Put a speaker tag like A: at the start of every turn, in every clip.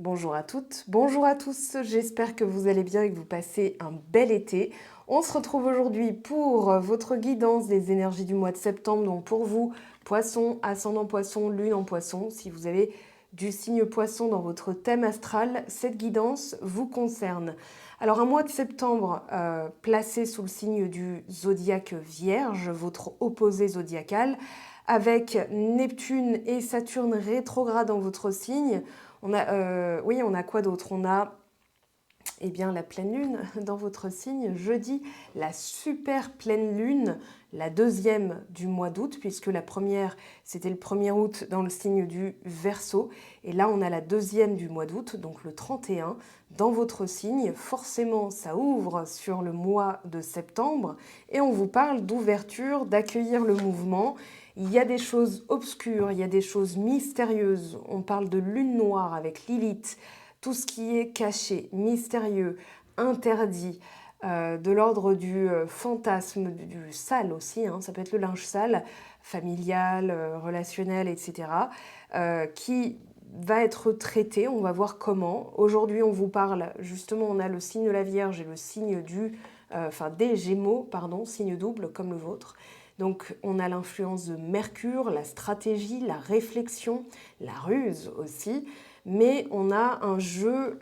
A: Bonjour à toutes, bonjour à tous, j'espère que vous allez bien et que vous passez un bel été. On se retrouve aujourd'hui pour votre guidance des énergies du mois de septembre. Donc pour vous, poisson, ascendant poisson, lune en poisson, si vous avez du signe poisson dans votre thème astral, cette guidance vous concerne. Alors un mois de septembre placé sous le signe du zodiaque Vierge, votre opposé zodiacal, avec Neptune et Saturne rétrograde dans votre signe. On a quoi d'autre? On a la pleine lune dans votre signe, jeudi, la super pleine lune, la deuxième du mois d'août, puisque la première, c'était le 1er août dans le signe du Verseau. Et là, on a la deuxième du mois d'août, donc le 31, dans votre signe. Forcément, ça ouvre sur le mois de septembre. Et on vous parle d'ouverture, d'accueillir le mouvement. Il y a des choses obscures, il y a des choses mystérieuses. On parle de lune noire avec Lilith, tout ce qui est caché, mystérieux, interdit, de l'ordre du fantasme, du sale aussi, hein, ça peut être le linge sale, familial, relationnel, etc., qui va être traité, on va voir comment. Aujourd'hui, on vous parle, justement, on a le signe de la Vierge et le signe des Gémeaux, pardon, signe double comme le vôtre. Donc on a l'influence de Mercure, la stratégie, la réflexion, la ruse aussi, mais on a un jeu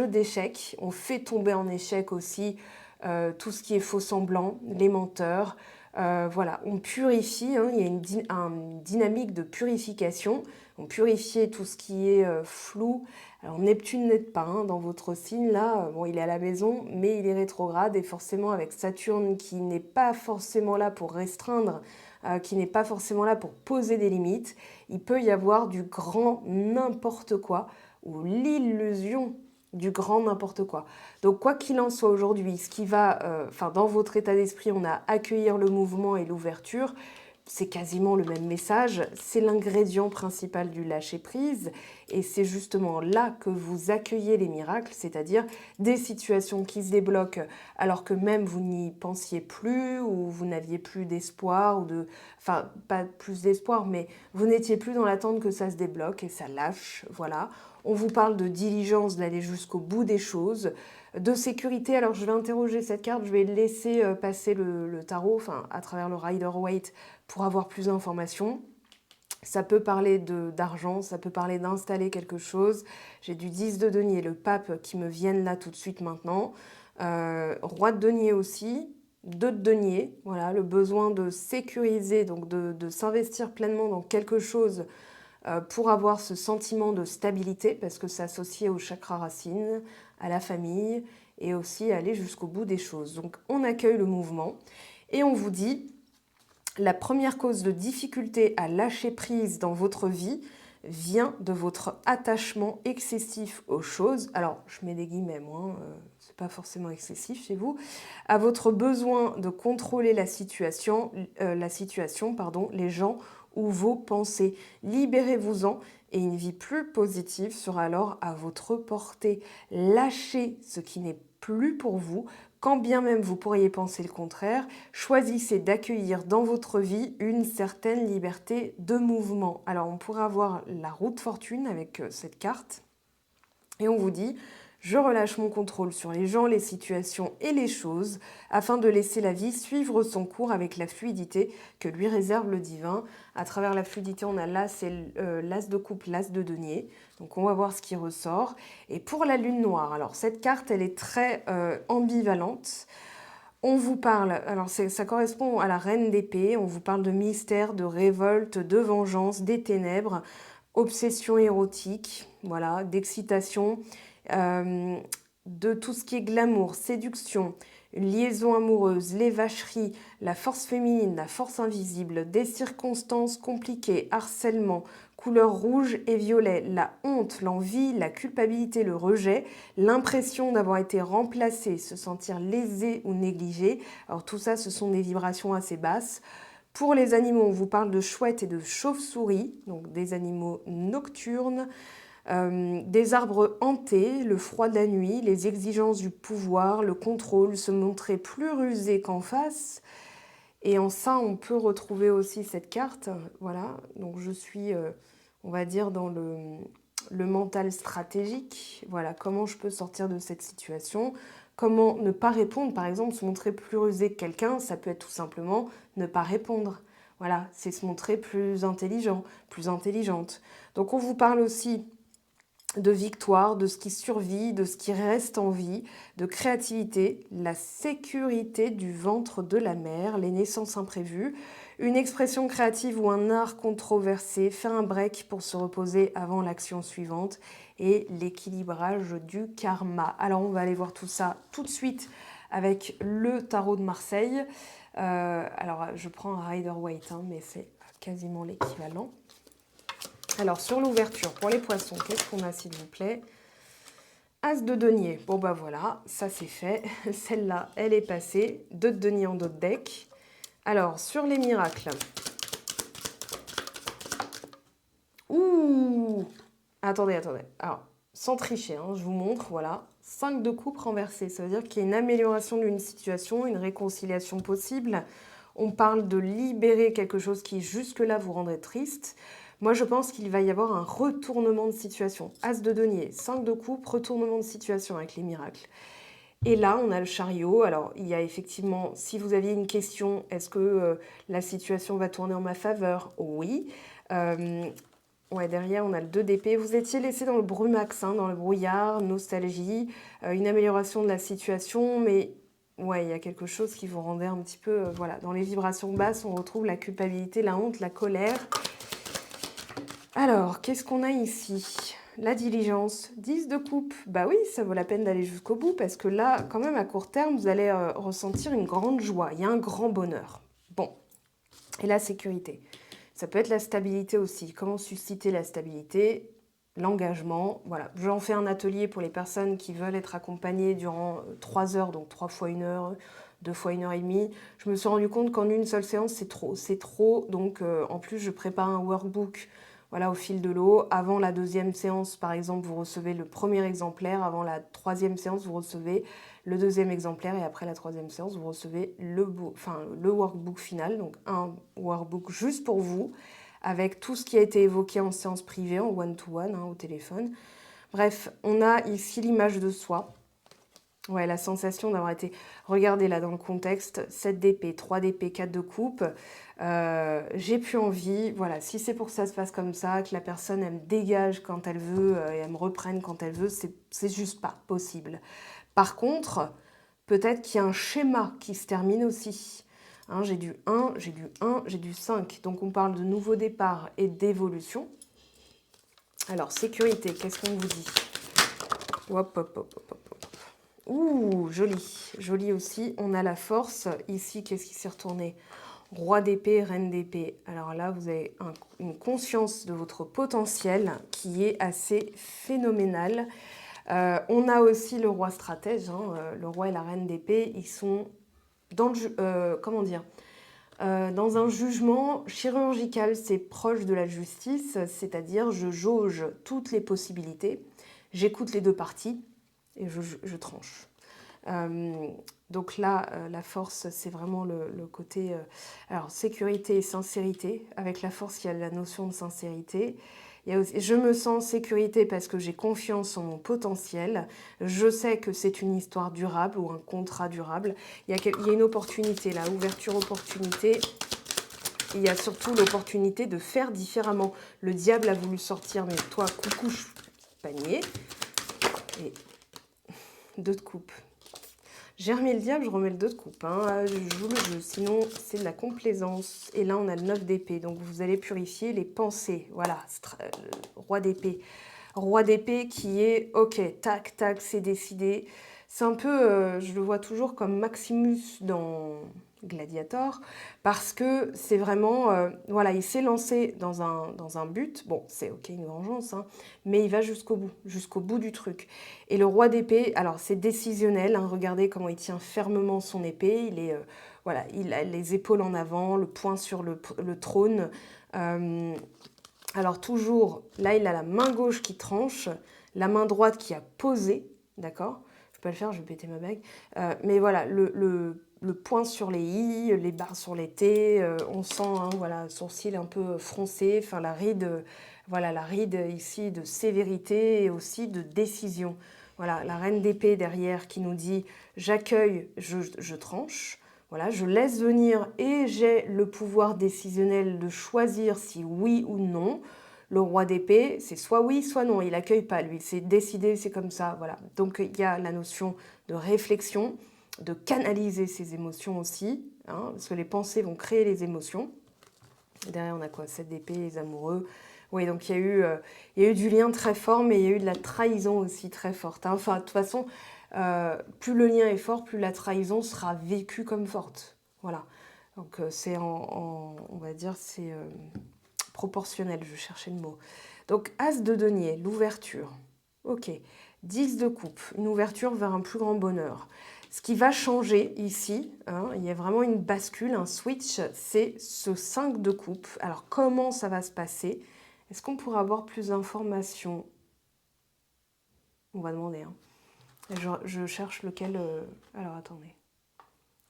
A: d'échecs. On fait tomber en échec aussi tout ce qui est faux semblant, les menteurs. Voilà, on purifie, hein, il y a une dynamique de purification. On purifie tout ce qui est flou. Alors Neptune n'aide pas hein, dans votre signe, là, bon, il est à la maison, mais il est rétrograde, et forcément avec Saturne qui n'est pas forcément là pour restreindre, qui n'est pas forcément là pour poser des limites, il peut y avoir du grand n'importe quoi, ou l'illusion du grand n'importe quoi. Donc quoi qu'il en soit aujourd'hui, ce qui va, dans votre état d'esprit, on a accueillir le mouvement et l'ouverture, c'est quasiment le même message, c'est l'ingrédient principal du lâcher-prise, et c'est justement là que vous accueillez les miracles, c'est-à-dire des situations qui se débloquent alors que même vous n'y pensiez plus, ou vous n'aviez plus d'espoir, pas plus d'espoir, mais vous n'étiez plus dans l'attente que ça se débloque, et ça lâche, voilà. On vous parle de diligence, d'aller jusqu'au bout des choses, de sécurité. Alors je vais interroger cette carte, je vais laisser passer le tarot, à travers le Rider-Waite, pour avoir plus d'informations. Ça peut parler d'argent, ça peut parler d'installer quelque chose. J'ai du 10 de denier, le pape qui me viennent là tout de suite maintenant. Roi de denier aussi, 2 de denier, voilà, le besoin de sécuriser, donc de s'investir pleinement dans quelque chose pour avoir ce sentiment de stabilité, parce que c'est associé au chakra racine, à la famille, et aussi aller jusqu'au bout des choses. Donc on accueille le mouvement, et on vous dit, la première cause de difficulté à lâcher prise dans votre vie vient de votre attachement excessif aux choses. Alors, je mets des guillemets, moi, c'est pas forcément excessif chez vous. À votre besoin de contrôler la situation, les gens ou vos pensées. Libérez-vous-en et une vie plus positive sera alors à votre portée. Lâchez ce qui n'est plus pour vous, quand bien même vous pourriez penser le contraire. Choisissez d'accueillir dans votre vie une certaine liberté de mouvement. Alors on pourrait avoir la roue de fortune avec cette carte, et on vous dit: je relâche mon contrôle sur les gens, les situations et les choses afin de laisser la vie suivre son cours avec la fluidité que lui réserve le divin. À travers la fluidité, on a l'as l'as de coupe, l'as de denier. Donc on va voir ce qui ressort. Et pour la lune noire, alors cette carte, elle est très ambivalente. On vous parle, alors ça correspond à la reine d'épée, on vous parle de mystère, de révolte, de vengeance, des ténèbres, obsession érotique, voilà, d'excitation, euh, de tout ce qui est glamour, séduction, liaison amoureuse, les vacheries, la force féminine, la force invisible, des circonstances compliquées, harcèlement, couleur rouge et violet, la honte, l'envie, la culpabilité, le rejet, l'impression d'avoir été remplacé, se sentir lésé ou négligé. Alors tout ça, ce sont des vibrations assez basses. Pour les animaux, on vous parle de chouettes et de chauves-souris, donc des animaux nocturnes, des arbres hantés, le froid de la nuit, les exigences du pouvoir, le contrôle, se montrer plus rusé qu'en face. Et en ça, on peut retrouver aussi cette carte. Voilà, donc je suis, on va dire, le mental stratégique. Voilà, comment je peux sortir de cette situation. Comment ne pas répondre, par exemple, se montrer plus rusé que quelqu'un, ça peut être tout simplement ne pas répondre. Voilà, c'est se montrer plus intelligent, plus intelligente. Donc on vous parle aussi de victoire, de ce qui survit, de ce qui reste en vie, de créativité, la sécurité du ventre de la mère, les naissances imprévues, une expression créative ou un art controversé, faire un break pour se reposer avant l'action suivante et l'équilibrage du karma. Alors on va aller voir tout ça tout de suite avec le tarot de Marseille. Alors je prends un Rider-Waite, hein, mais c'est quasiment l'équivalent. Alors, sur l'ouverture, pour les poissons, qu'est-ce qu'on a, s'il vous plaît? As de denier. Bon, bah voilà, ça c'est fait. Celle-là, elle est passée. 2 de denier en dos de deck. Alors, sur les miracles. Ouh! Attendez. Alors, sans tricher, hein, je vous montre, voilà. 5 de coupe renversé. Ça veut dire qu'il y a une amélioration d'une situation, une réconciliation possible. On parle de libérer quelque chose qui, jusque-là, vous rendrait triste. Moi, je pense qu'il va y avoir un retournement de situation. As de denier, 5 de coupe, retournement de situation avec les miracles. Et là, on a le chariot. Alors, il y a effectivement, si vous aviez une question, est-ce que la situation va tourner en ma faveur? Oui. Ouais, derrière, on a le 2 d'épée. Vous étiez laissé dans le brumax, hein, dans le brouillard, nostalgie, une amélioration de la situation, mais ouais, il y a quelque chose qui vous rendait un petit peu... voilà, dans les vibrations basses, on retrouve la culpabilité, la honte, la colère. Alors, qu'est-ce qu'on a ici? La diligence, 10 de coupe. Bah oui, ça vaut la peine d'aller jusqu'au bout parce que là, quand même, à court terme, vous allez ressentir une grande joie. Il y a un grand bonheur. Bon. Et la sécurité. Ça peut être la stabilité aussi. Comment susciter la stabilité? L'engagement. Voilà. J'en fais un atelier pour les personnes qui veulent être accompagnées durant 3 heures, donc 3 fois 1 heure, 2 fois 1 heure et demie. Je me suis rendu compte qu'en une seule séance, c'est trop. C'est trop. Donc, en plus, je prépare un workbook. Voilà, au fil de l'eau. Avant la 2e séance, par exemple, vous recevez le premier exemplaire. Avant la 3e séance, vous recevez le 2e exemplaire. Et après la 3e séance, vous recevez le workbook final. Donc, un workbook juste pour vous, avec tout ce qui a été évoqué en séance privée, en one-to-one, hein, au téléphone. Bref, on a ici l'image de soi. Ouais, la sensation d'avoir été... Regardez là dans le contexte, 7 d'épée, 3 d'épée, 4 de coupe. J'ai plus envie. Voilà, si c'est pour que ça se passe comme ça, que la personne, elle me dégage quand elle veut et elle me reprenne quand elle veut, c'est juste pas possible. Par contre, peut-être qu'il y a un schéma qui se termine aussi. Hein, j'ai du 1, j'ai du 1, j'ai du 5. Donc on parle de nouveau départ et d'évolution. Alors, sécurité, qu'est-ce qu'on vous dit? Hop. Ouh, joli. Joli aussi. On a la force. Ici, qu'est-ce qui s'est retourné? Roi d'épée, reine d'épée. Alors là, vous avez une conscience de votre potentiel qui est assez phénoménale. On a aussi le roi stratège. Hein, le roi et la reine d'épée, ils sont dans le... comment dire? Dans un jugement chirurgical, c'est proche de la justice, c'est-à-dire je jauge toutes les possibilités, j'écoute les deux parties et je tranche. Donc là, la force, c'est vraiment le côté... alors, sécurité et sincérité. Avec la force, il y a la notion de sincérité. Il y a aussi, je me sens en sécurité parce que j'ai confiance en mon potentiel. Je sais que c'est une histoire durable ou un contrat durable. Il y a une opportunité là, ouverture-opportunité. Il y a surtout l'opportunité de faire différemment. Le diable a voulu sortir, mais toi, coucou, panier. Et 2 de coupe. J'ai remis le diable, je remets le 2 de coupe. Hein. Je joue le jeu, sinon c'est de la complaisance. Et là, on a le 9 d'épée. Donc, vous allez purifier les pensées. Voilà, roi d'épée. Roi d'épée qui est, ok, tac, tac, c'est décidé. C'est un peu, je le vois toujours comme Maximus dans Gladiator, parce que c'est vraiment, voilà, il s'est lancé dans un but. Bon, c'est ok, une vengeance, hein, mais il va jusqu'au bout du truc. Et le roi d'épée, alors c'est décisionnel, hein, regardez comment il tient fermement son épée, il est, voilà, il a les épaules en avant, le poing sur le trône. Alors toujours, là il a la main gauche qui tranche, la main droite qui a posé, d'accord? Je peux pas le faire, je vais péter ma bague. Mais voilà, le poing sur les i, les barres sur les t, on sent, hein, voilà, sourcil un peu froncé, enfin la ride, voilà, la ride ici de sévérité et aussi de décision. Voilà, la reine d'épée derrière qui nous dit « j'accueille, je tranche ». Voilà, je laisse venir et j'ai le pouvoir décisionnel de choisir si oui ou non. Le roi d'épée, c'est soit oui, soit non. Il n'accueille pas, lui. C'est décidé, c'est comme ça. Voilà. Donc, il y a la notion de réflexion, de canaliser ses émotions aussi, hein, parce que les pensées vont créer les émotions. Derrière, on a quoi? 7 d'épée, les amoureux. Oui, donc il y a eu du lien très fort, mais il y a eu de la trahison aussi très forte. Hein. Enfin, de toute façon, plus le lien est fort, plus la trahison sera vécue comme forte. Voilà. Donc c'est on va dire, c'est proportionnel, je cherchais le mot. Donc As de denier, l'ouverture. Ok. 10 de coupe, une ouverture vers un plus grand bonheur. Ce qui va changer ici, hein, il y a vraiment une bascule, un switch, c'est ce 5 de coupe. Alors comment ça va se passer? Est-ce qu'on pourra avoir plus d'informations? On va demander. Hein. Je cherche lequel... Alors attendez.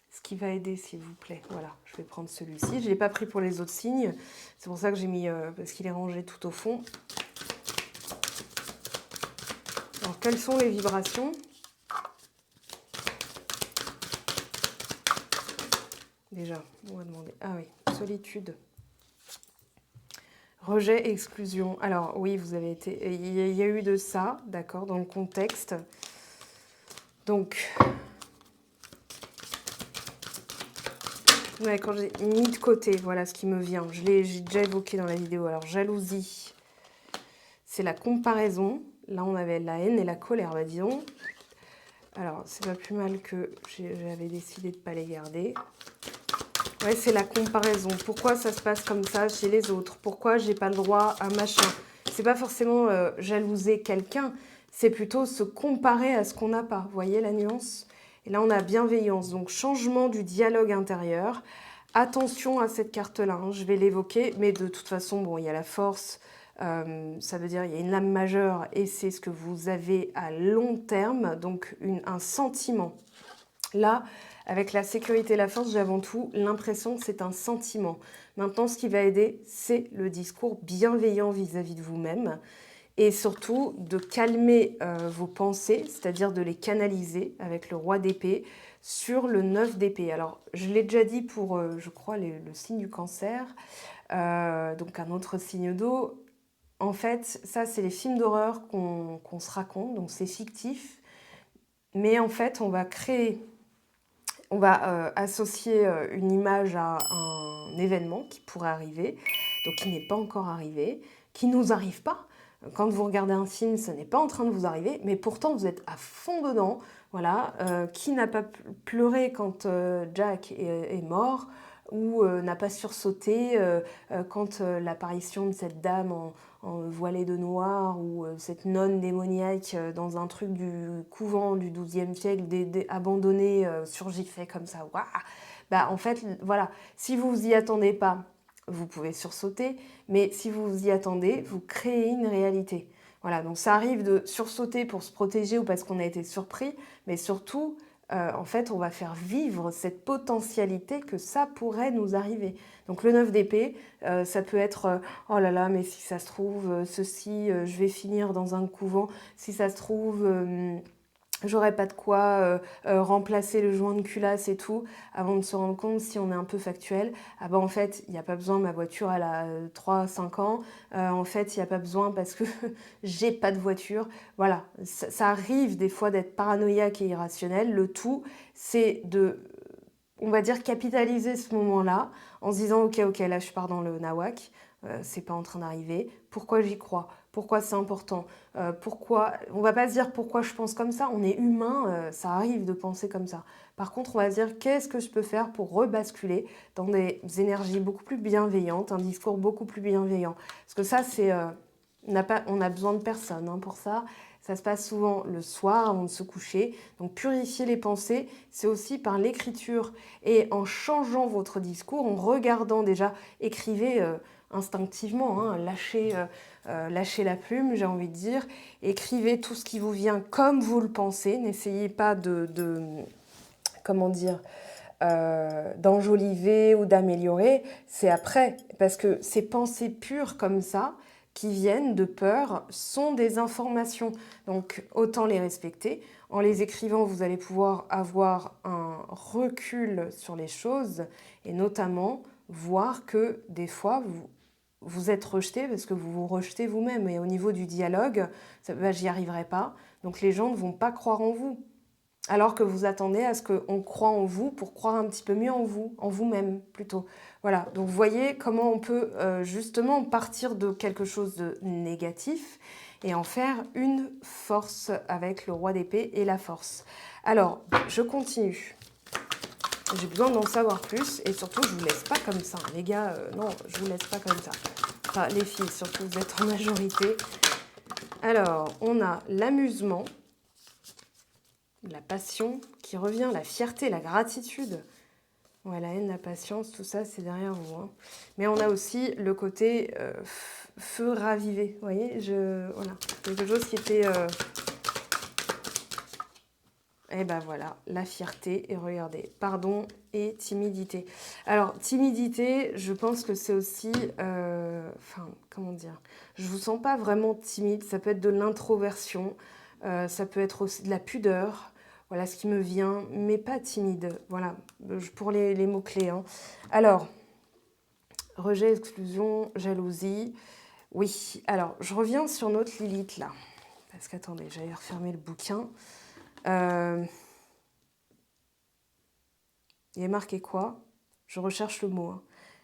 A: Ce qui va aider, s'il vous plaît. Voilà, je vais prendre celui-ci. Je ne l'ai pas pris pour les autres signes. C'est pour ça que j'ai mis... parce qu'il est rangé tout au fond. Alors, quelles sont les vibrations? Déjà, on va demander. Ah oui, solitude. Rejet, exclusion. Alors oui, vous avez été... Il y a eu de ça, d'accord, dans le contexte. Donc... Ouais, quand j'ai mis de côté, voilà ce qui me vient. J'ai déjà évoqué dans la vidéo. Alors, jalousie, c'est la comparaison. Là, on avait la haine et la colère, bah disons. Alors, c'est pas plus mal que j'avais décidé de ne pas les garder. Ouais, c'est la comparaison. Pourquoi ça se passe comme ça chez les autres? Pourquoi j'ai pas le droit à machin? C'est pas forcément jalouser quelqu'un, c'est plutôt se comparer à ce qu'on n'a pas. Vous voyez la nuance? Et là, on a bienveillance. Donc, changement du dialogue intérieur. Attention à cette carte-là, hein, je vais l'évoquer, mais de toute façon, bon, il y a la force, ça veut dire il y a une lame majeure et c'est ce que vous avez à long terme, donc un sentiment. Là, avec la sécurité et la force, j'ai avant tout l'impression que c'est un sentiment. Maintenant, ce qui va aider, c'est le discours bienveillant vis-à-vis de vous-même et surtout de calmer vos pensées, c'est-à-dire de les canaliser avec le roi d'épée sur le 9 d'épée. Alors, je l'ai déjà dit pour, je crois, le signe du cancer, donc un autre signe d'eau. En fait, ça, c'est les films d'horreur qu'on se raconte, donc c'est fictif. Mais en fait, on va créer, on va associer une image à un événement qui pourrait arriver, donc qui n'est pas encore arrivé, qui ne nous arrive pas. Quand vous regardez un film, ce n'est pas en train de vous arriver, mais pourtant vous êtes à fond dedans. Voilà, qui n'a pas pleuré quand Jack est mort ou n'a pas sursauté quand l'apparition de cette dame en voilée de noir ou cette nonne démoniaque dans un truc du couvent du XIIe siècle abandonné surgissait comme ça. Waouh, bah, en fait, voilà, si vous vous y attendez pas, vous pouvez sursauter, mais si vous vous y attendez, vous créez une réalité. Voilà, donc ça arrive de sursauter pour se protéger ou parce qu'on a été surpris, mais surtout, en fait, on va faire vivre cette potentialité que ça pourrait nous arriver. Donc le 9 d'épée, ça peut être oh là là, mais si ça se trouve, ceci, je vais finir dans un couvent, si ça se trouve... j'aurais pas de quoi remplacer le joint de culasse et tout, avant de se rendre compte, si on est un peu factuel, ah ben en fait, il n'y a pas besoin, ma voiture, elle a 3-5 ans, en fait, il n'y a pas besoin parce que j'ai pas de voiture. Voilà, ça arrive des fois d'être paranoïaque et irrationnel. Le tout, c'est de, on va dire, capitaliser ce moment-là en se disant, ok, là, je pars dans le nawak, c'est pas en train d'arriver, pourquoi j'y crois? Pourquoi c'est important? Pourquoi on va pas se dire pourquoi je pense comme ça, on est humain, ça arrive de penser comme ça. Par contre, on va se dire qu'est-ce que je peux faire pour rebasculer dans des énergies beaucoup plus bienveillantes, un discours beaucoup plus bienveillant. Parce que ça, c'est on a besoin de personne hein, pour ça. Ça se passe souvent le soir avant de se coucher. Donc purifier les pensées, c'est aussi par l'écriture et en changeant votre discours, en regardant déjà, écrivez instinctivement, hein, lâchez la plume, j'ai envie de dire. Écrivez tout ce qui vous vient comme vous le pensez. N'essayez pas comment dire, d'enjoliver ou d'améliorer. C'est après, parce que ces pensées pures comme ça, qui viennent de peur sont des informations. Donc, autant les respecter. En les écrivant, vous allez pouvoir avoir un recul sur les choses et notamment voir que des fois, vous êtes rejeté parce que vous vous rejetez vous-même. Et au niveau du dialogue, j'y arriverai pas. Donc, les gens ne vont pas croire en vous. Alors que vous attendez à ce qu'on croie en vous pour croire un petit peu mieux en vous, en vous-même plutôt. Voilà, donc vous voyez comment on peut justement partir de quelque chose de négatif et en faire une force avec le roi d'épée et la force. Alors, je continue. J'ai besoin d'en savoir plus et surtout, je ne vous laisse pas comme ça. Les gars, non, je ne vous laisse pas comme ça. Enfin, les filles, surtout, vous êtes en majorité. Alors, on a l'amusement, la passion qui revient, la fierté, la gratitude. Ouais, la haine, la patience, tout ça, c'est derrière vous. Hein. Mais on a aussi le côté feu ravivé. Vous voyez, voilà, quelque chose qui était... Et ben voilà, la fierté. Et regardez, pardon et timidité. Alors, timidité, je pense que c'est aussi... Enfin, comment dire, je vous sens pas vraiment timide. Ça peut être de l'introversion. Ça peut être aussi de la pudeur. Voilà ce qui me vient, mais pas timide. Voilà, pour les mots-clés. Hein. Alors, rejet, exclusion, jalousie. Oui, alors, je reviens sur notre Lilith, là. Parce qu'attendez, j'allais refermer le bouquin. Il est marqué quoi? Je recherche le mot. Hein.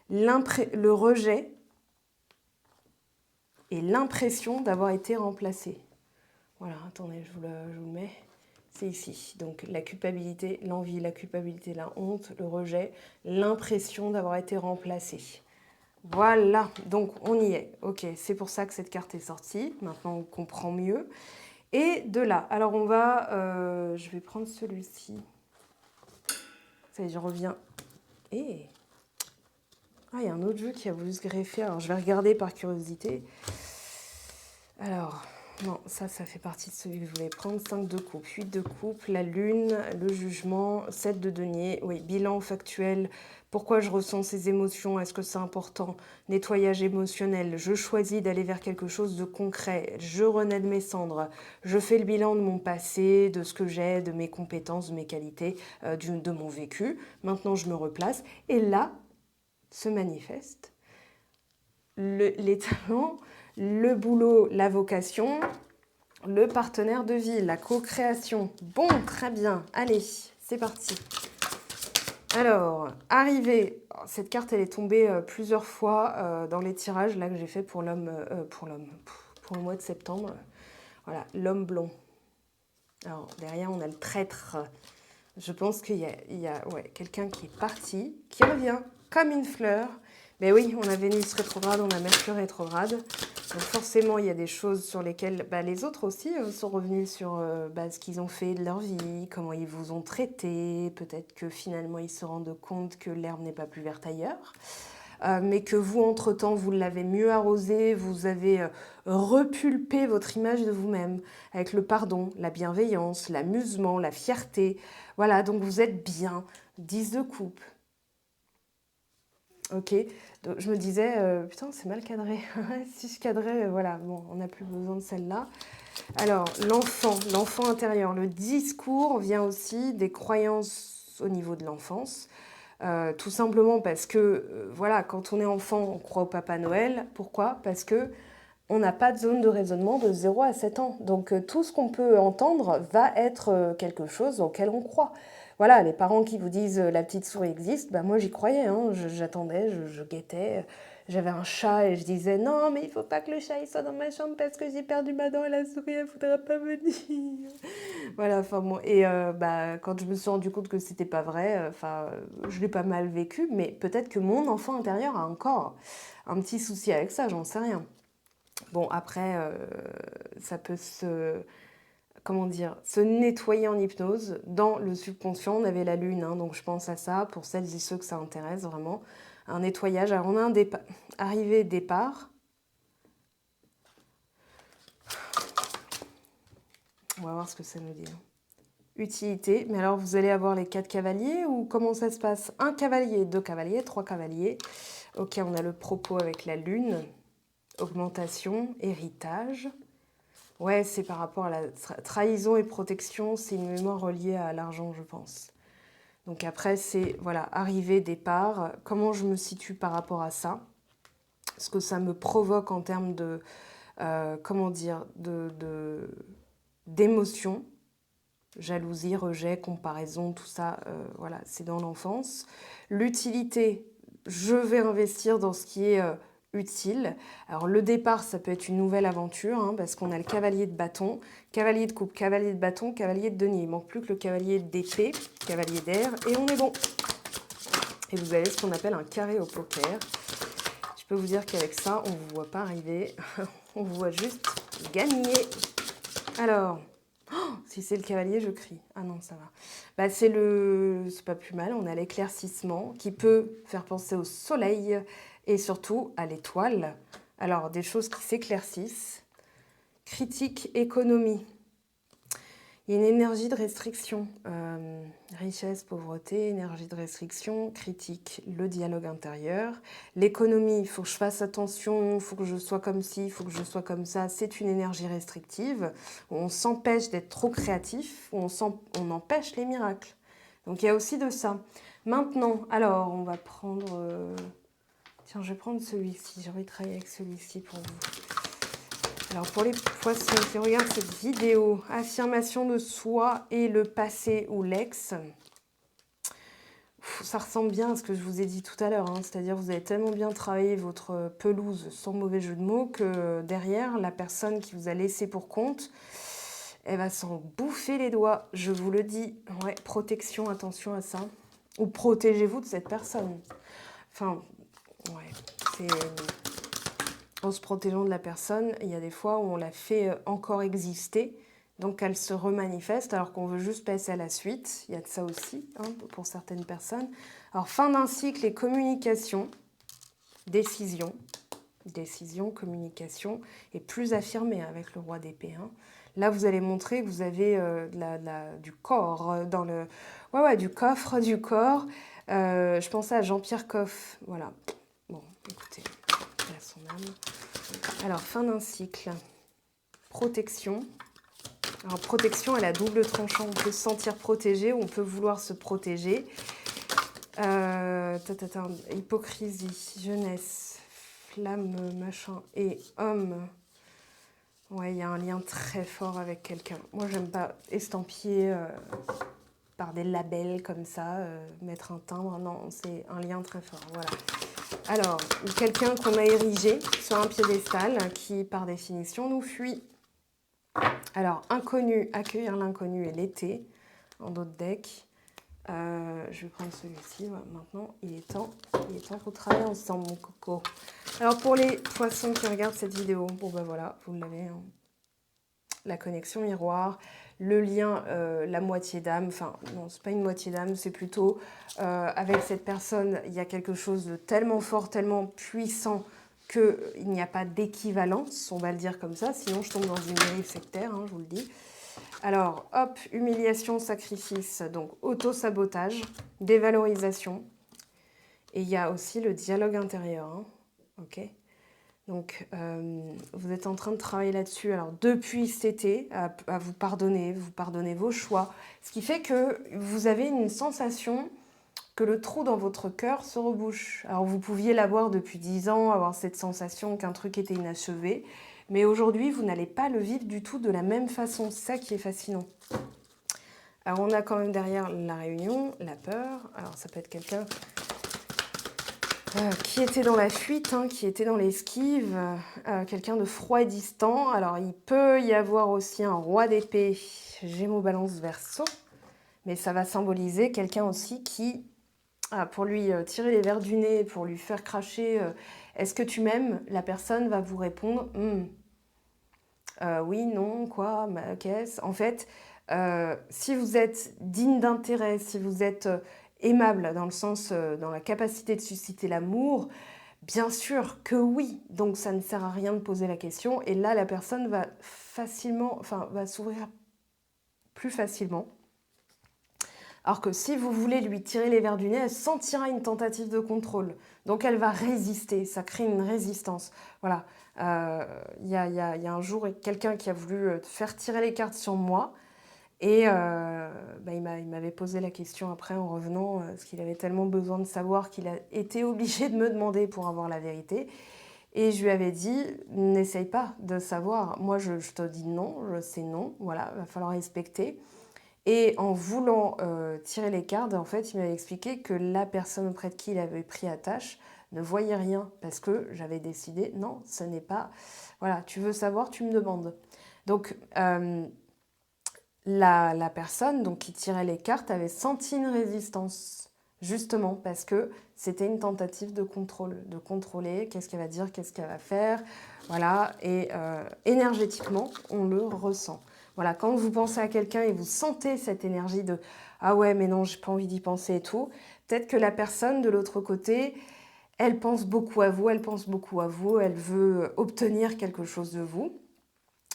A: Le rejet et l'impression d'avoir été remplacé. Voilà, attendez, je vous le mets. C'est ici. Donc la culpabilité, l'envie, la culpabilité, la honte, le rejet, l'impression d'avoir été remplacé. Voilà, donc on y est. Ok, c'est pour ça que cette carte est sortie. Maintenant, on comprend mieux. Et de là, alors on va... je vais prendre celui-ci. Ça y est, je reviens. Et... Ah, il y a un autre jeu qui a voulu se greffer. Alors, je vais regarder par curiosité. Alors... Non, ça fait partie de celui que je voulais prendre. 5 de coupe, 8 de coupe, la lune, le jugement, 7 de denier. Oui, bilan factuel. Pourquoi je ressens ces émotions? Est-ce que c'est important? Nettoyage émotionnel. Je choisis d'aller vers quelque chose de concret. Je renais de mes cendres. Je fais le bilan de mon passé, de ce que j'ai, de mes compétences, de mes qualités, de mon vécu. Maintenant, je me replace. Et là, se manifeste les talents, le boulot, la vocation, le partenaire de vie, la co-création. Bon, très bien. Allez, c'est parti. Alors, arrivé, cette carte, elle est tombée plusieurs fois dans les tirages là que j'ai fait pour l'homme, pour le mois de septembre. Voilà, l'homme blond. Alors, derrière, on a le traître. Je pense qu'il y a ouais, quelqu'un qui est parti, qui revient comme une fleur. Mais oui, on a Vénus rétrograde, on a Mercure rétrograde. Donc forcément, il y a des choses sur lesquelles les autres aussi sont revenus sur ce qu'ils ont fait de leur vie, comment ils vous ont traité. Peut-être que finalement, ils se rendent compte que l'herbe n'est pas plus verte ailleurs. Mais que vous, entre-temps, vous l'avez mieux arrosé, vous avez repulpé votre image de vous-même avec le pardon, la bienveillance, l'amusement, la fierté. Voilà, donc vous êtes bien. 10 de coupe. Ok, donc je me disais, putain, c'est mal cadré. Si je cadrais, voilà, bon, on n'a plus besoin de celle-là. Alors, l'enfant intérieur, le discours vient aussi des croyances au niveau de l'enfance. Tout simplement parce que, voilà, quand on est enfant, on croit au Papa Noël. Pourquoi? Parce que on n'a pas de zone de raisonnement de 0 à 7 ans. Donc, tout ce qu'on peut entendre va être quelque chose auquel on croit. Voilà, les parents qui vous disent la petite souris existe, moi j'y croyais, hein, j'attendais, je guettais. J'avais un chat et je disais non, mais il faut pas que le chat il soit dans ma chambre parce que j'ai perdu ma dent et la souris elle voudra pas venir. Voilà, enfin bon. Et quand je me suis rendu compte que c'était pas vrai, je l'ai pas mal vécu, mais peut-être que mon enfant intérieur a encore un petit souci avec ça, j'en sais rien. Bon, après, ça peut se nettoyer en hypnose. Dans le subconscient, on avait la lune, hein, donc je pense à ça, pour celles et ceux que ça intéresse vraiment. Un nettoyage. Alors, on a un arrivée, départ. On va voir ce que ça nous dit. Utilité. Mais alors, vous allez avoir les 4 cavaliers ou comment ça se passe? Un cavalier, 2 cavaliers, 3 cavaliers. Ok, on a le propos avec la lune. augmentation, héritage. Ouais, c'est par rapport à la trahison et protection, c'est une mémoire reliée à l'argent, je pense. Donc après, c'est, voilà, arrivée, départ, comment je me situe par rapport à ça, ce que ça me provoque en termes de, comment dire, d'émotions, jalousie, rejet, comparaison, tout ça, voilà, c'est dans l'enfance. L'utilité, je vais investir dans ce qui est utile. Alors le départ, ça peut être une nouvelle aventure, hein, parce qu'on a le cavalier de bâton, cavalier de coupe, cavalier de bâton, cavalier de denier. Il manque plus que le cavalier d'épée, cavalier d'air, et on est bon. Et vous avez ce qu'on appelle un carré au poker. Je peux vous dire qu'avec ça, on ne vous voit pas arriver, on vous voit juste gagner. Alors, si c'est le cavalier, je crie. Ah non, ça va. Bah, c'est pas plus mal, on a l'éclaircissement qui peut faire penser au soleil et surtout à l'étoile. Alors, des choses qui s'éclaircissent. Critique, économie. Il y a une énergie de restriction. Richesse, pauvreté, énergie de restriction, critique, le dialogue intérieur. L'économie, il faut que je fasse attention, il faut que je sois comme ci, il faut que je sois comme ça. C'est une énergie restrictive. On s'empêche d'être trop créatif, on empêche les miracles. Donc il y a aussi de ça. Maintenant, alors, on va prendre... Tiens, je vais prendre celui-ci. J'ai envie de travailler avec celui-ci pour vous. Alors pour les poissons qui regardent cette vidéo, affirmation de soi et le passé ou l'ex, ça ressemble bien à ce que je vous ai dit tout à l'heure, hein, c'est-à-dire vous avez tellement bien travaillé votre pelouse, sans mauvais jeu de mots, que derrière, la personne qui vous a laissé pour compte, elle va s'en bouffer les doigts, je vous le dis. Ouais, protection, attention à ça. Ou protégez-vous de cette personne. Enfin, ouais, c'est... En se protégeant de la personne, il y a des fois où on la fait encore exister, donc elle se remanifeste alors qu'on veut juste passer à la suite. Il y a de ça aussi, hein, pour certaines personnes. Alors, fin d'un cycle et communication, décision, communication, et plus affirmée avec le roi d'épée. Hein. Là, vous allez montrer que vous avez du corps dans le... Ouais, du coffre, du corps. Je pensais à Jean-Pierre Coff, voilà. Bon, écoutez, il a son âme. Alors, fin d'un cycle. Protection. Alors, protection, elle a double tranchant. On peut se sentir protégé ou on peut vouloir se protéger. Hypocrisie, jeunesse, flamme, machin, et homme. Ouais, il y a un lien très fort avec quelqu'un. Moi, j'aime pas estampiller par des labels comme ça, mettre un timbre. Non, c'est un lien très fort. Voilà. Alors, quelqu'un qu'on a érigé sur un piédestal qui, par définition, nous fuit. Alors, inconnu, accueillir l'inconnu et l'été, en d'autres decks. Je vais prendre celui-ci. Voilà, maintenant, il est temps qu'on travaille ensemble, mon coco. Alors, pour les poissons qui regardent cette vidéo, bon ben voilà, vous l'avez. Hein. La connexion miroir, le lien, la moitié d'âme, enfin non, c'est pas une moitié d'âme, c'est plutôt avec cette personne, il y a quelque chose de tellement fort, tellement puissant qu'il n'y a pas d'équivalence, on va le dire comme ça, sinon je tombe dans une dérive sectaire, hein, je vous le dis. Alors, hop, humiliation, sacrifice, donc auto-sabotage, dévalorisation, et il y a aussi le dialogue intérieur, hein, ok. Donc, vous êtes en train de travailler là-dessus. Alors, depuis cet été, à vous pardonnez vos choix. Ce qui fait que vous avez une sensation que le trou dans votre cœur se rebouche. Alors, vous pouviez l'avoir depuis 10 ans, avoir cette sensation qu'un truc était inachevé. Mais aujourd'hui, vous n'allez pas le vivre du tout de la même façon. C'est ça qui est fascinant. Alors, on a quand même derrière la réunion, la peur. Alors, ça peut être quelqu'un... qui était dans la fuite, hein, qui était dans l'esquive, quelqu'un de froid et distant. Alors, il peut y avoir aussi un roi d'épée, Gémeaux, Balance, Verseau, mais ça va symboliser quelqu'un aussi qui, pour lui tirer les verres du nez, pour lui faire cracher « Est-ce que tu m'aimes ?» La personne va vous répondre oui, non, quoi, qu'est-ce ?» En fait, si vous êtes digne d'intérêt, si vous êtes... aimable dans le sens, dans la capacité de susciter l'amour, bien sûr que oui. Donc ça ne sert à rien de poser la question. Et là, la personne va facilement, va s'ouvrir plus facilement. Alors que si vous voulez lui tirer les vers du nez, elle sentira une tentative de contrôle. Donc elle va résister, ça crée une résistance. Voilà. Il y a un jour quelqu'un qui a voulu faire tirer les cartes sur moi. Et il m'avait posé la question après en revenant, parce qu'il avait tellement besoin de savoir qu'il a été obligé de me demander pour avoir la vérité. Et je lui avais dit, n'essaye pas de savoir. Moi, je te dis non, c'est non. Voilà, il va falloir respecter. Et en voulant tirer les cartes, en fait, il m'avait expliqué que la personne auprès de qui il avait pris attache ne voyait rien. Parce que j'avais décidé, non, ce n'est pas... Voilà, tu veux savoir, tu me demandes. Donc, la personne donc, qui tirait les cartes avait senti une résistance, justement parce que c'était une tentative de contrôle, de contrôler qu'est-ce qu'elle va dire, qu'est-ce qu'elle va faire, voilà, et énergétiquement, on le ressent. Voilà, quand vous pensez à quelqu'un et vous sentez cette énergie de « Ah ouais, mais non, j'ai pas envie d'y penser et tout », peut-être que la personne de l'autre côté, elle pense beaucoup à vous, elle veut obtenir quelque chose de vous.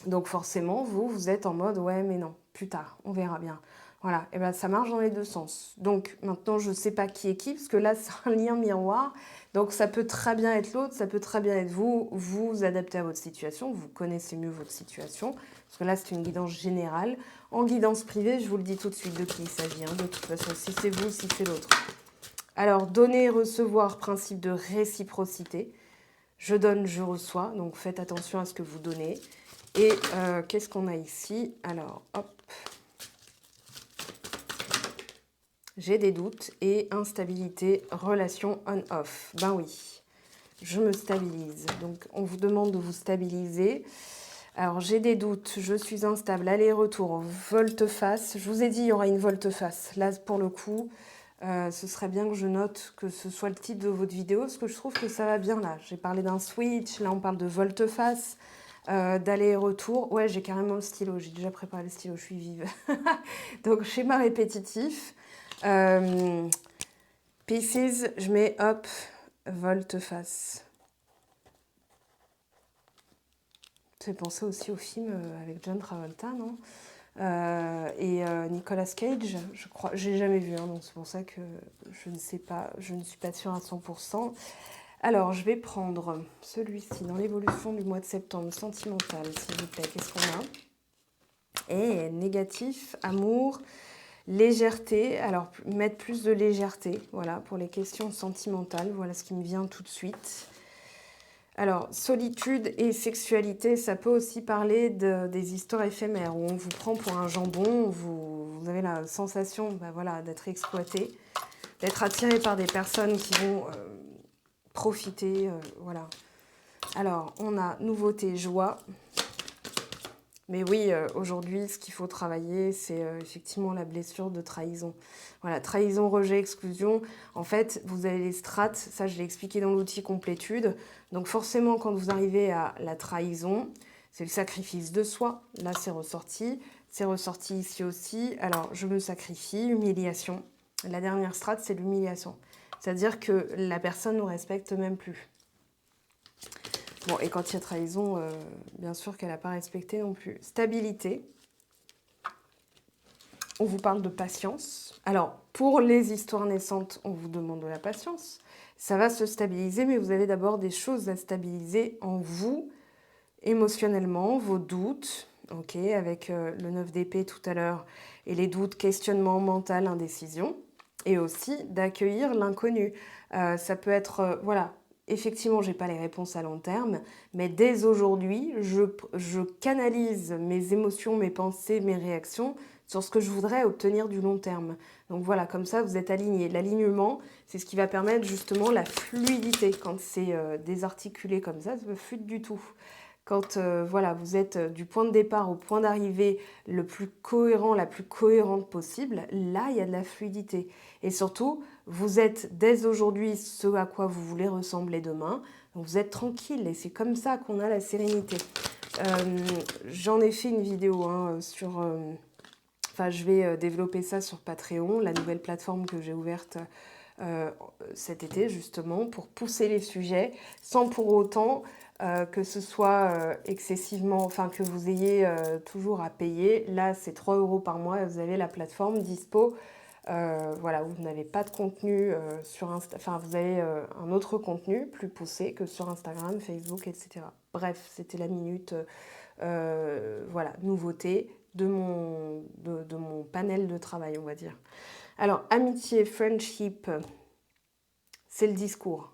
A: Donc forcément, vous êtes en mode « ouais, mais non, plus tard, on verra bien ». Voilà, et bien ça marche dans les deux sens. Donc maintenant, je ne sais pas qui est qui, parce que là, c'est un lien miroir. Donc ça peut très bien être l'autre, ça peut très bien être vous. Vous adaptez à votre situation, vous connaissez mieux votre situation. Parce que là, c'est une guidance générale. En guidance privée, je vous le dis tout de suite de qui il s'agit. De toute façon, si c'est vous, si c'est l'autre. Alors, donner et recevoir, principe de réciprocité. Je donne, je reçois. Donc faites attention à ce que vous donnez. Et qu'est-ce qu'on a ici? Alors, hop. J'ai des doutes et instabilité, relation on-off. Ben oui, je me stabilise. Donc, on vous demande de vous stabiliser. Alors, j'ai des doutes, je suis instable, aller-retour, volte-face. Je vous ai dit, il y aura une volte-face. Là, pour le coup, ce serait bien que je note que ce soit le titre de votre vidéo, parce que je trouve que ça va bien là. J'ai parlé d'un switch, là, on parle de volte-face. D'aller-retour. Ouais, j'ai carrément le stylo. J'ai déjà préparé le stylo, je suis vive. Donc, schéma répétitif. Pieces, je mets hop, volte-face. Ça fait penser aussi au film avec John Travolta, non et Nicolas Cage, je crois. J'ai jamais vu, hein, donc c'est pour ça que je ne sais pas, je ne suis pas sûre à 100%. Alors, je vais prendre celui-ci dans l'évolution du mois de septembre, sentimental, s'il vous plaît. Qu'est-ce qu'on a? Et négatif, amour, légèreté. Alors, mettre plus de légèreté, voilà, pour les questions sentimentales. Voilà ce qui me vient tout de suite. Alors, solitude et sexualité, ça peut aussi parler des histoires éphémères, où on vous prend pour un jambon, vous avez la sensation voilà, d'être exploité, d'être attiré par des personnes qui vont... profiter, voilà. Alors, on a nouveauté, joie. Mais oui, aujourd'hui, ce qu'il faut travailler, c'est effectivement la blessure de trahison. Voilà, trahison, rejet, exclusion. En fait, vous avez les strates, ça je l'ai expliqué dans l'outil complétude. Donc forcément, quand vous arrivez à la trahison, c'est le sacrifice de soi. Là, c'est ressorti. C'est ressorti ici aussi. Alors, je me sacrifie, humiliation. La dernière strate, c'est l'humiliation. C'est-à-dire que la personne ne nous respecte même plus. Bon, et quand il y a trahison, bien sûr qu'elle n'a pas respecté non plus. Stabilité. On vous parle de patience. Alors, pour les histoires naissantes, on vous demande de la patience. Ça va se stabiliser, mais vous avez d'abord des choses à stabiliser en vous, émotionnellement, vos doutes, ok, avec le 9 d'épée tout à l'heure, et les doutes, questionnement mental, indécision, et aussi d'accueillir l'inconnu. Ça peut être, voilà, effectivement, je n'ai pas les réponses à long terme, mais dès aujourd'hui, je canalise mes émotions, mes pensées, mes réactions sur ce que je voudrais obtenir du long terme. Donc voilà, comme ça, vous êtes aligné. L'alignement, c'est ce qui va permettre justement la fluidité. Quand c'est désarticulé comme ça ne fluide du tout. Quand voilà, vous êtes du point de départ au point d'arrivée le plus cohérent, la plus cohérente possible, là, il y a de la fluidité. Et surtout, vous êtes dès aujourd'hui ce à quoi vous voulez ressembler demain. Donc vous êtes tranquille et c'est comme ça qu'on a la sérénité. J'en ai fait une vidéo sur... Enfin, je vais développer ça sur Patreon, la nouvelle plateforme que j'ai ouverte cet été, justement, pour pousser les sujets, sans pour autant que ce soit excessivement... Enfin, que vous ayez toujours à payer. Là, c'est 3 € par mois, vous avez la plateforme dispo voilà, vous n'avez pas de contenu sur Insta, enfin vous avez un autre contenu plus poussé que sur Instagram, Facebook, etc. Bref, c'était la minute, voilà, nouveauté de mon panel de travail, on va dire. Alors, amitié, friendship, c'est le discours.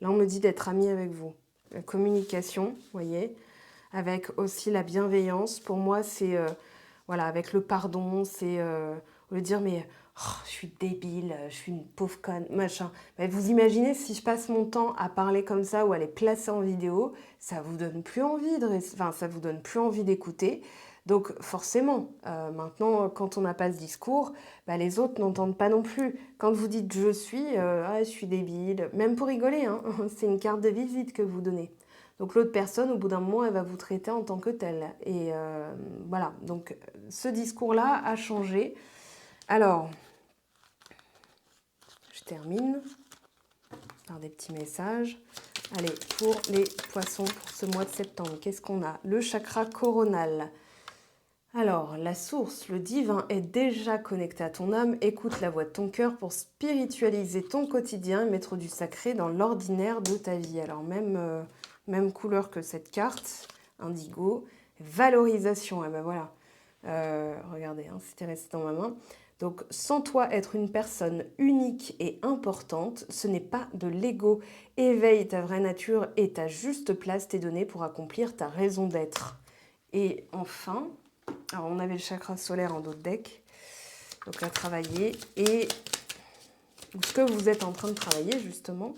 A: Là, on me dit d'être ami avec vous. La communication, vous voyez, avec aussi la bienveillance. Pour moi, c'est, voilà, avec le pardon, c'est au lieu de dire, mais oh, je suis débile, je suis une pauvre conne, machin. Mais vous imaginez, si je passe mon temps à parler comme ça ou à les placer en vidéo, ça vous donne plus envie enfin, ça vous donne plus envie d'écouter. Donc forcément, maintenant, quand on n'a pas ce discours, bah, les autres n'entendent pas non plus. Quand vous dites je suis débile, même pour rigoler, hein, c'est une carte de visite que vous donnez. Donc l'autre personne, au bout d'un moment, elle va vous traiter en tant que telle. Et voilà, donc ce discours-là a changé. Alors, je termine par des petits messages. Allez, pour les poissons, pour ce mois de septembre, qu'est-ce qu'on a? Le chakra coronal. Alors, la source, le divin est déjà connecté à ton âme. Écoute la voix de ton cœur pour spiritualiser ton quotidien et mettre du sacré dans l'ordinaire de ta vie. Alors, même couleur que cette carte, indigo. Valorisation, et ben voilà. Regardez, hein, c'était resté dans ma main. Donc, sans toi être une personne unique et importante, ce n'est pas de l'ego. Éveille ta vraie nature et ta juste place t'est donnée pour accomplir ta raison d'être. Et enfin, alors on avait le chakra solaire en dos de deck, donc à travailler. Et ce que vous êtes en train de travailler justement,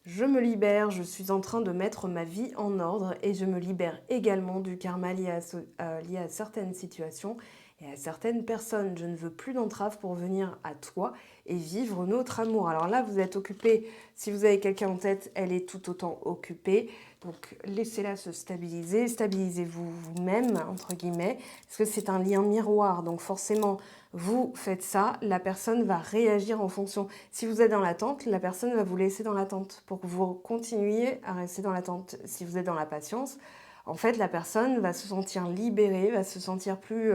A: je me libère, je suis en train de mettre ma vie en ordre et je me libère également du karma lié à certaines situations et à certaines personnes. Je ne veux plus d'entrave pour venir à toi et vivre notre amour. Alors là, vous êtes occupé, si vous avez quelqu'un en tête, elle est tout autant occupée. Donc laissez-la se stabiliser, stabilisez-vous vous-même, entre guillemets, parce que c'est un lien miroir. Donc forcément, vous faites ça, la personne va réagir en fonction. Si vous êtes dans l'attente, la personne va vous laisser dans l'attente pour que vous continuiez à rester dans l'attente. Si vous êtes dans la patience, en fait, la personne va se sentir libérée, va se sentir plus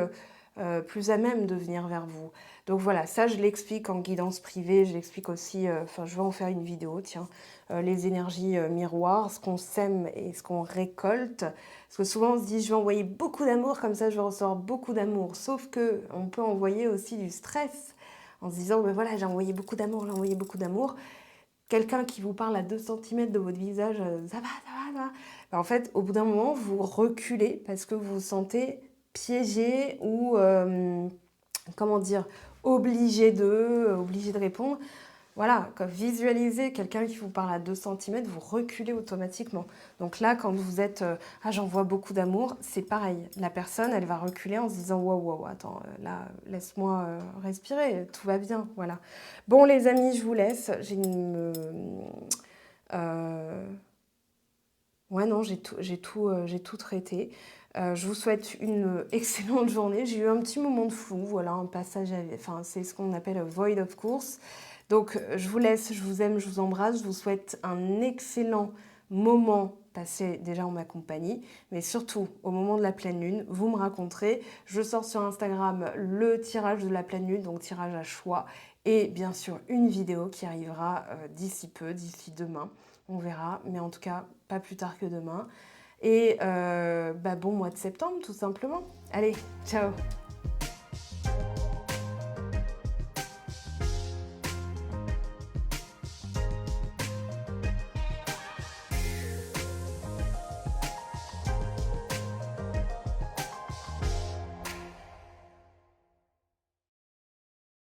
A: à même de venir vers vous. Donc voilà, ça je l'explique en guidance privée, je l'explique aussi, je vais en faire une vidéo, tiens, les énergies miroirs, ce qu'on sème et ce qu'on récolte. Parce que souvent on se dit je vais envoyer beaucoup d'amour, comme ça je ressors beaucoup d'amour. Sauf que on peut envoyer aussi du stress en se disant ben voilà, j'ai envoyé beaucoup d'amour, j'ai envoyé beaucoup d'amour. Quelqu'un qui vous parle à 2 cm de votre visage, ça va, ça va, ça va. Ben, en fait, au bout d'un moment, vous reculez parce que vous vous sentez piégé ou comment dire, obligé de répondre. Voilà, quand visualisez quelqu'un qui vous parle à 2 cm, vous reculez automatiquement. Donc là, quand vous êtes j'envoie beaucoup d'amour, c'est pareil. La personne, elle va reculer en se disant waouh, attends, là, laisse-moi respirer, tout va bien. Voilà. Bon, les amis, je vous laisse. Ouais, non, j'ai tout traité. Je vous souhaite une excellente journée. J'ai eu un petit moment de flou, voilà, un passage, enfin, c'est ce qu'on appelle a void of course. Donc, je vous laisse, je vous aime, je vous embrasse. Je vous souhaite un excellent moment passé déjà en ma compagnie, mais surtout au moment de la pleine lune, vous me raconterez. Je sors sur Instagram le tirage de la pleine lune, donc tirage à choix, et bien sûr une vidéo qui arrivera d'ici peu, d'ici demain. On verra, mais en tout cas, pas plus tard que demain. Et bon mois de septembre, tout simplement. Allez, ciao!